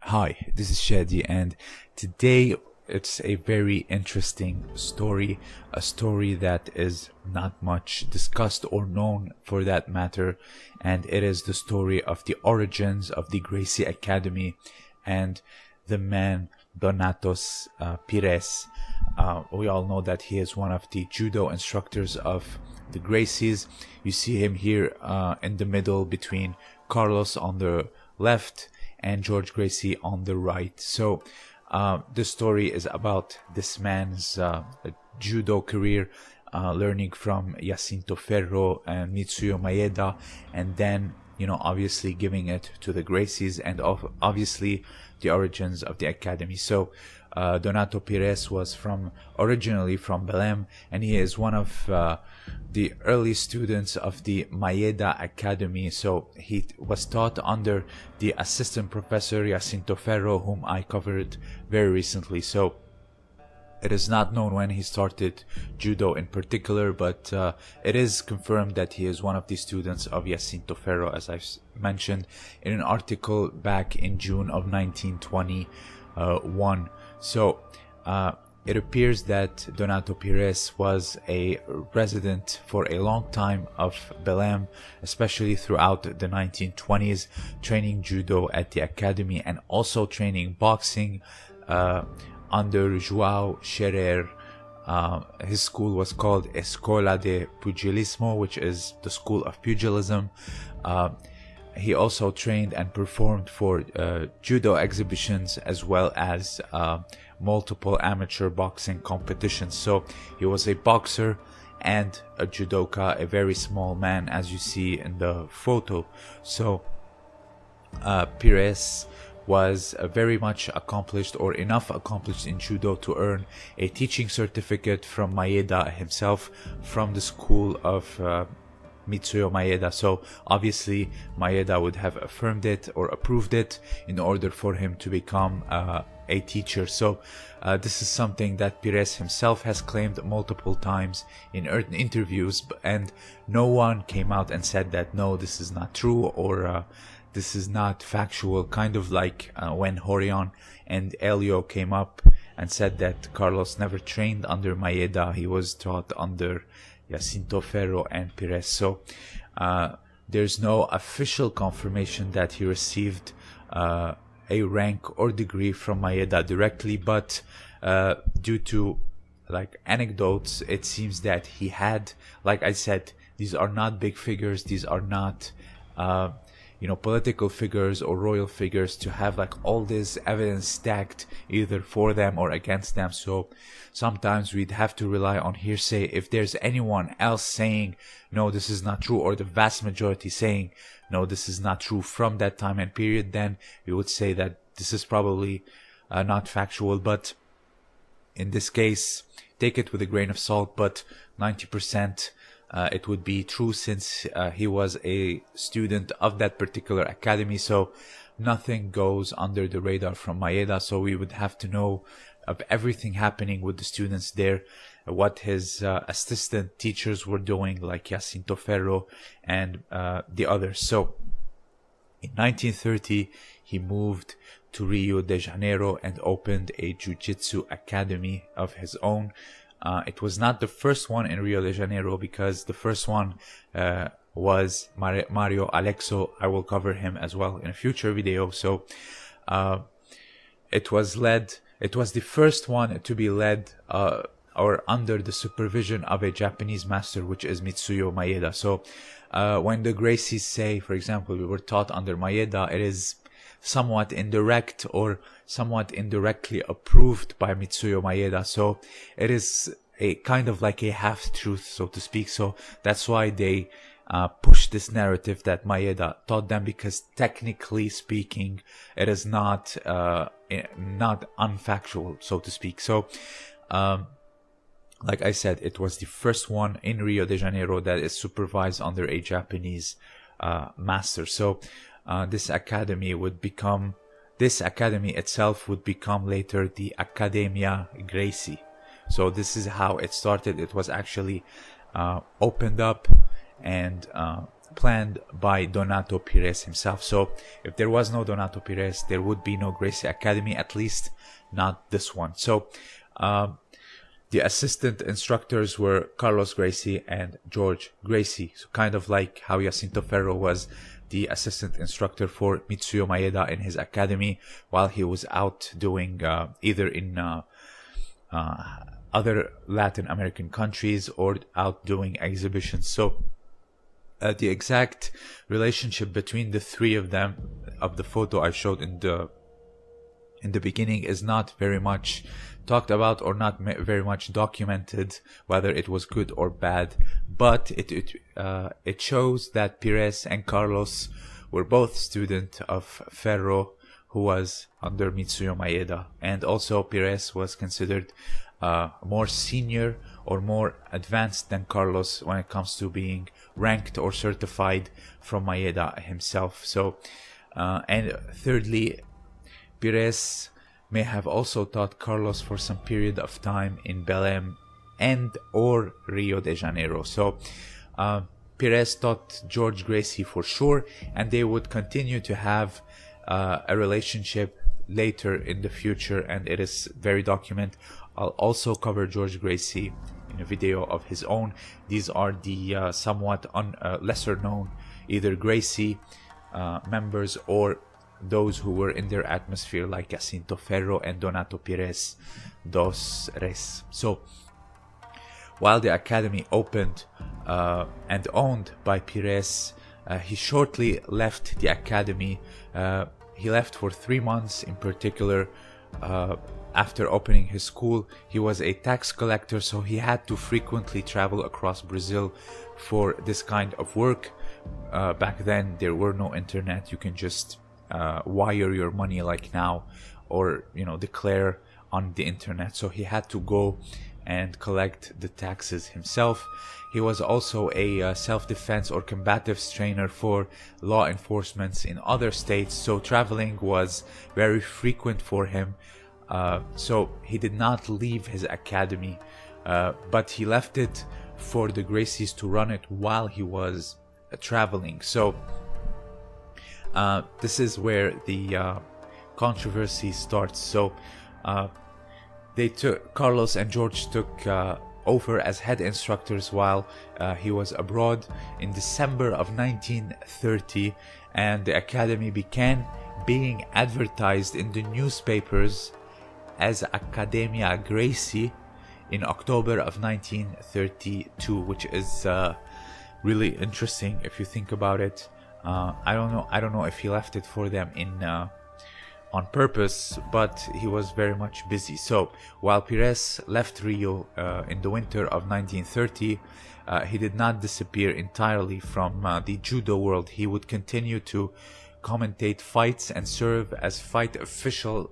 Hi, this is Shadi, and today it's a very interesting story, a story that is not much discussed or known for that matter, and it is the story of the origins of the Gracie Academy and the man Donatos Pires. We all know that he is one of the judo instructors of the Gracies. You see him here in the middle between Carlos on the left and George Gracie on the right. So the story is about this man's judo career, learning from Jacinto Ferro and Mitsuyo Maeda, and then obviously giving it to the Gracies, and obviously the origins of the academy. So Donato Pires was originally from Belém, and he is one of the early students of the Maeda Academy. So he was taught under the assistant professor Jacinto Ferro, whom I covered very recently. So it is not known when he started judo in particular, but it is confirmed that he is one of the students of Jacinto Ferro, as I've mentioned in an article back in June of 1921. So it appears that Donato Pires was a resident for a long time of Belém, especially throughout the 1920s, training judo at the academy and also training boxing under João Scherer. His school was called Escola de Pugilismo, which is the school of pugilism. He also trained and performed for judo exhibitions as well as multiple amateur boxing competitions. So he was a boxer and a judoka, a very small man, as you see in the photo. So Pires was very much accomplished, or enough accomplished in judo to earn a teaching certificate from Maeda himself, from the school of Mitsuyo Maeda. So obviously Maeda would have affirmed it or approved it in order for him to become a teacher. So this is something that Pires himself has claimed multiple times in interviews, and no one came out and said that no, this is not true, or this is not factual, kind of like when Horion and Elio came up and said that Carlos never trained under Maeda, he was taught under Jacinto Ferro and Pires. So there's no official confirmation that he received a rank or degree from Maeda directly, but due to anecdotes, it seems that he had, like I said, these are not big figures, these are not political figures or royal figures to have all this evidence stacked either for them or against them. So sometimes we'd have to rely on hearsay. If there's anyone else saying no, this is not true, or the vast majority saying no, this is not true from that time and period, then we would say that this is probably not factual. But in this case, take it with a grain of salt, but 90% it would be true, since he was a student of that particular academy. So nothing goes under the radar from Maeda. So we would have to know of everything happening with the students there, what his assistant teachers were doing, like Jacinto Ferro and the others. So in 1930, he moved to Rio de Janeiro and opened a jiu-jitsu academy of his own. It was not the first one in Rio de Janeiro, because the first one was Mario Alexo. I will cover him as well in a future video. So it was the first one to be led or under the supervision of a Japanese master, which is Mitsuyo Maeda. So when the Gracies say, for example, we were taught under Maeda, it is somewhat indirect or somewhat indirectly approved by Mitsuyo Maeda. So it is a kind of like a half-truth, so to speak. So that's why they push this narrative that Maeda taught them, because technically speaking, it is not unfactual, so to speak. So like I said, it was the first one in Rio de Janeiro that is supervised under a Japanese master. So this academy itself would become later the Academia Gracie. So this is how it started. It was actually opened up and planned by Donato Pires himself. So if there was no Donato Pires, there would be no Gracie Academy, at least not this one. So the assistant instructors were Carlos Gracie and George Gracie. So kind of like how Jacinto Ferro was the assistant instructor for Mitsuyo Maeda in his academy while he was out doing either in other Latin American countries or out doing exhibitions. So the exact relationship between the three of them, of the photo I showed in the beginning, is not very much talked about or not very much documented, whether it was good or bad. But it shows that Pires and Carlos were both students of Ferro, who was under Mitsuyo Maeda, and also Pires was considered more senior or more advanced than Carlos when it comes to being ranked or certified from Maeda himself. So, and thirdly, Pires may have also taught Carlos for some period of time in Belém and or Rio de Janeiro. So Pires taught George Gracie for sure, and they would continue to have a relationship later in the future, and it is very documented. I'll also cover George Gracie in a video of his own. These are the somewhat lesser known either Gracie members or those who were in their atmosphere, like Jacinto Ferro and Donato Pires dos Reis. So while the academy opened and owned by Pires, he shortly left the academy. He left for 3 months in particular. After opening his school, he was a tax collector, so he had to frequently travel across Brazil for this kind of work. Back then there were no internet. You can just wire your money like now, or declare on the internet. So he had to go and collect the taxes himself. He was also a self-defense or combative trainer for law enforcement in other states, so traveling was very frequent for him. So he did not leave his academy, but he left it for the Gracies to run it while he was traveling. So this is where the controversy starts. So Carlos and George took over as head instructors while he was abroad in December of 1930, and the academy began being advertised in the newspapers as Academia Gracie in October of 1932, which is really interesting if you think about it. I don't know if he left it for them on purpose, but he was very much busy. So while Pires left Rio in the winter of 1930, he did not disappear entirely from the judo world. He would continue to commentate fights and serve as fight official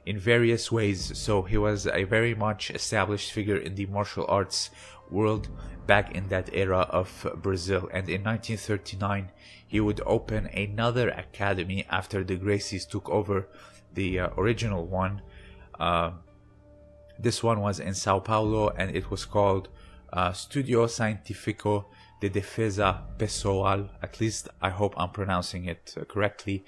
in various ways. So he was a very much established figure in the martial arts world back in that era of Brazil. And in 1939 he would open another academy after the Gracies took over the original one. This one was in Sao Paulo, and it was called Studio Científico de Defesa Pessoal. At least I hope I'm pronouncing it correctly.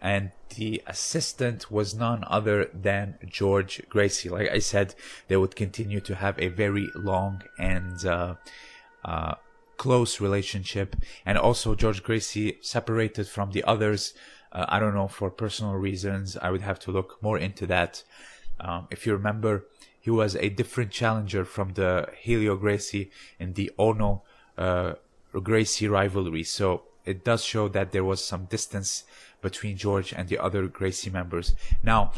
And the assistant was none other than George Gracie. Like I said, they would continue to have a very long and close relationship. And also George Gracie separated from the others. I don't know, for personal reasons. I would have to look more into that. If you remember, he was a different challenger from the Helio Gracie in the Ono Gracie rivalry. So it does show that there was some distance between George and the other Gracie members. Now,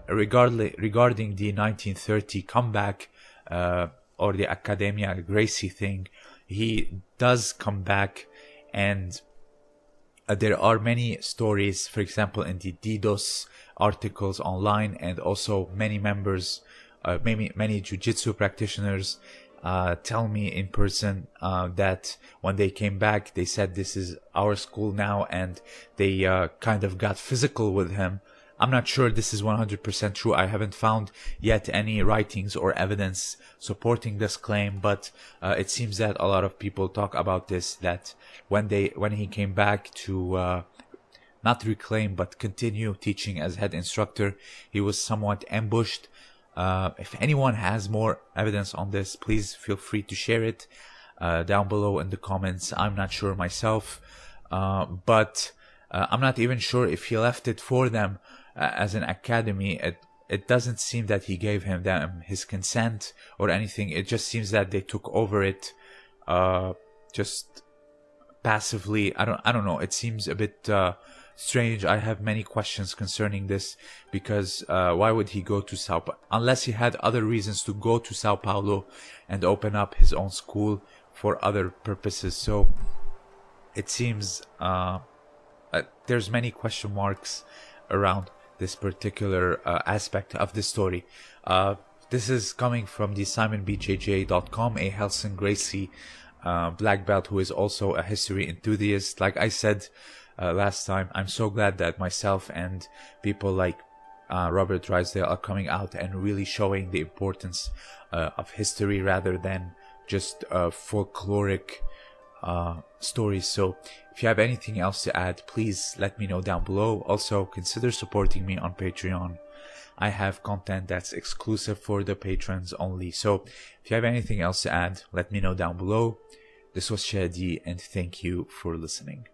regarding the 1930 comeback or the Academia Gracie thing, he does come back, and there are many stories, for example, in the DDoS articles online, and also many members, many jiu-jitsu practitioners tell me in person that when they came back, they said, this is our school now, and they kind of got physical with him I'm not sure this is 100% true. I haven't found yet any writings or evidence supporting this claim, but it seems that a lot of people talk about this, that when he came back to not reclaim but continue teaching as head instructor, he was somewhat ambushed. If anyone has more evidence on this, please feel free to share it down below in the comments. I'm not sure myself, but I'm not even sure if he left it for them as an academy. It doesn't seem that he gave them his consent or anything. It just seems that they took over it just passively. I don't know. It seems a bit strange. I have many questions concerning this, because why would he go to Sao Paulo unless he had other reasons to go to Sao Paulo and open up his own school for other purposes? So it seems there's many question marks around this particular aspect of the story. This is coming from the SimonBJJ.com, a Helson Gracie black belt who is also a history enthusiast. Like I said last time, I'm so glad that myself and people like Robert Drysdale are coming out and really showing the importance of history rather than just folkloric stories. So if you have anything else to add, please let me know down below. Also, consider supporting me on Patreon. I have content that's exclusive for the patrons only. So if you have anything else to add, let me know down below. This was Shadi, and thank you for listening.